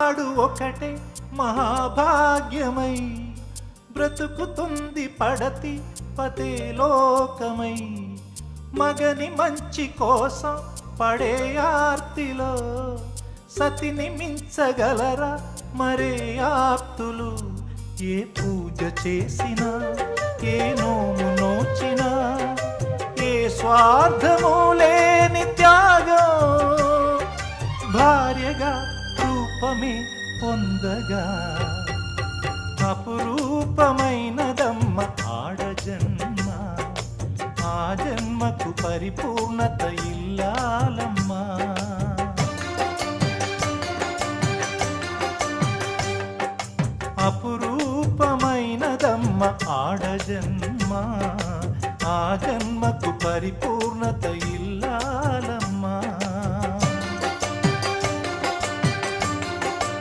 ఆడు ఒకటే మహాభాగ్యమై బ్రతుకుతుంది పడతి పతే లోకమై. మగని మంచి కోసం పడే ఆర్తిలో సతిని మించగలరా మరే ఆప్తులు. ఏ పూజ చేసినా ఏ నోము నోచినా ఏ స్వార్థము లేని త్యాగం భార్యగా రూపమే పొందగా అపురూపమైనదమ్మ ఆడజన్మ. ఆ జన్మకు పరిపూర్ణత ఇల్లాలమ్మా. అపురూపమైనదమ్మ ఆడజన్మ. ఆ జన్మకు పరిపూర్ణత ఇల్లాలమ్మా.